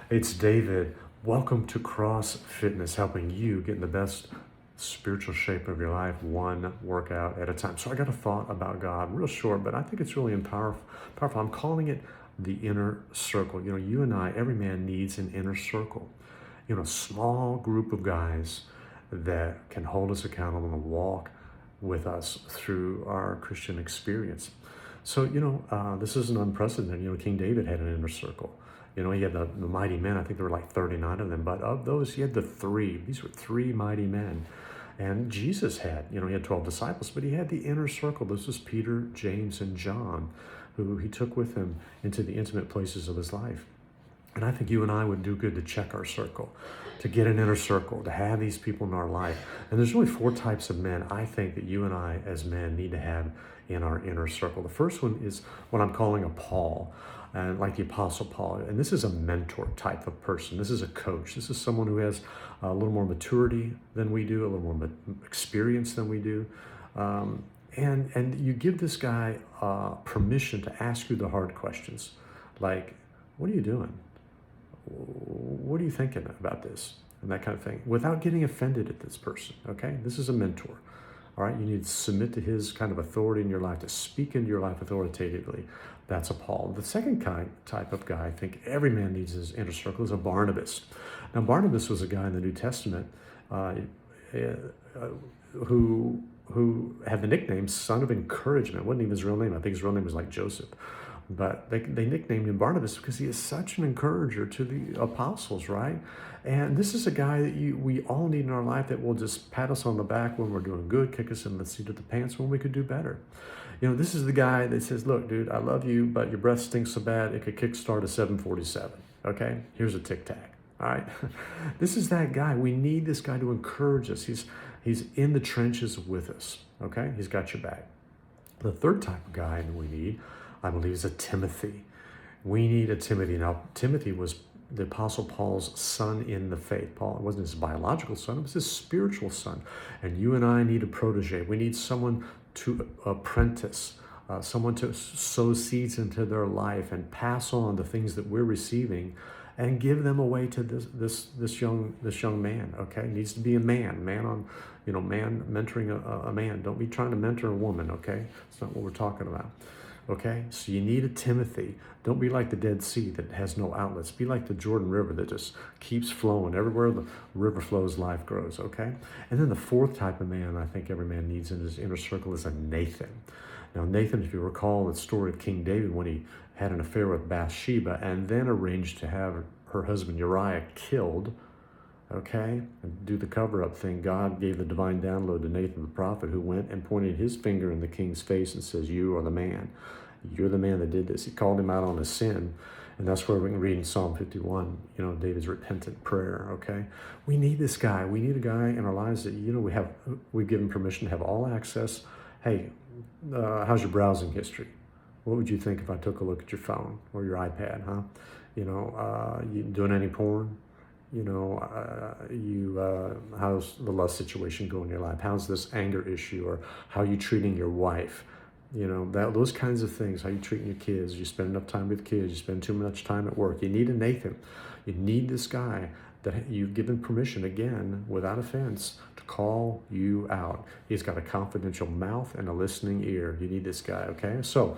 It's David. Welcome to Cross Fitness, helping you get in the best spiritual shape of your life, one workout at a time. So I got a thought about God, real short, but I think it's really powerful. I'm calling it the inner circle. You know, you and I, every man needs an inner circle. You know, a small group of guys that can hold us accountable and walk with us through our Christian experience. So, this isn't unprecedented. You know, King David had an inner circle. You know, he had the mighty men. I think there were like 39 of them. But of those, he had the three. These were three mighty men. And Jesus had, he had 12 disciples, but he had the inner circle. This was Peter, James, and John, who he took with him into the intimate places of his life. And I think you and I would do good to check our circle, to get an inner circle, to have these people in our life. And there's really four types of men I think that you and I as men need to have in our inner circle. The first one is what I'm calling a Paul, like the Apostle Paul. And this is a mentor type of person. This is a coach. This is someone who has a little more maturity than we do, a little more experience than we do. And you give this guy permission to ask you the hard questions, like, what are you doing? What are you thinking about this? And that kind of thing, without getting offended at this person, okay? This is a mentor, all right? You need to submit to his kind of authority in your life, to speak into your life authoritatively. That's a Paul. The second type of guy I think every man needs his inner circle is a Barnabas. Now, Barnabas was a guy in the New Testament who had the nickname Son of Encouragement. It wasn't even his real name. I think his real name was like Joseph. But they nicknamed him Barnabas because he is such an encourager to the apostles, right? And this is a guy that we all need in our life that will just pat us on the back when we're doing good, kick us in the seat of the pants when we could do better. You know, this is the guy that says, look, dude, I love you, but your breath stinks so bad it could kickstart a 747, okay? Here's a Tic Tac, all right? This is that guy. We need this guy to encourage us. He's in the trenches with us, okay? He's got your back. The third type of guy that we need, I believe, is a Timothy. We need a Timothy. Now, Timothy was the Apostle Paul's son in the faith. Paul, it wasn't his biological son, it was his spiritual son. And you and I need a protege. We need someone to apprentice, someone to sow seeds into their life and pass on the things that we're receiving and give them away to this young man. Okay, needs to be a man mentoring a man. Don't be trying to mentor a woman. Okay, it's not what we're talking about. Okay, so you need a Timothy. Don't be like the Dead Sea that has no outlets. Be like the Jordan River that just keeps flowing. Everywhere the river flows, life grows, okay? And then the fourth type of man I think every man needs in his inner circle is a Nathan. Now, Nathan, if you recall the story of King David when he had an affair with Bathsheba and then arranged to have her husband Uriah killed, okay, and do the cover-up thing, God gave the divine download to Nathan the prophet, who went and pointed his finger in the king's face and says, you are the man. You're the man that did this. He called him out on his sin. And that's where we can read in Psalm 51, David's repentant prayer, okay? We need this guy. We need a guy in our lives that, we've given permission to have all access. Hey, how's your browsing history? What would you think if I took a look at your phone or your iPad, huh? You doing any porn? How's the lust situation going in your life? How's this anger issue? Or how are you treating your wife? Those kinds of things. How you treating your kids? You spend enough time with kids? You spend too much time at work? You need a Nathan. You need this guy that you've given permission, again, without offense, to call you out. He's got a confidential mouth and a listening ear. You need this guy, okay? So,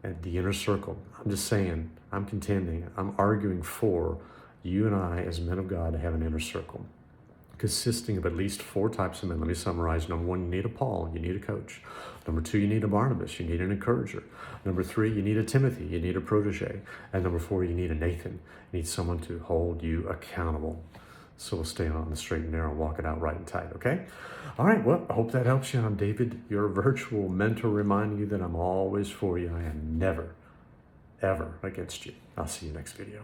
at the inner circle, I'm just saying, I'm contending, I'm arguing for you and I, as men of God, to have an inner circle consisting of at least four types of men. Let me summarize. Number one, you need a Paul, you need a coach. Number two, you need a Barnabas, you need an encourager. Number three, you need a Timothy, you need a protege. And number four, you need a Nathan. You need someone to hold you accountable. So we'll stay on the straight and narrow, walk it out right and tight, okay? All right, well, I hope that helps you. I'm David, your virtual mentor, reminding you that I'm always for you. I am never, ever against you. I'll see you next video.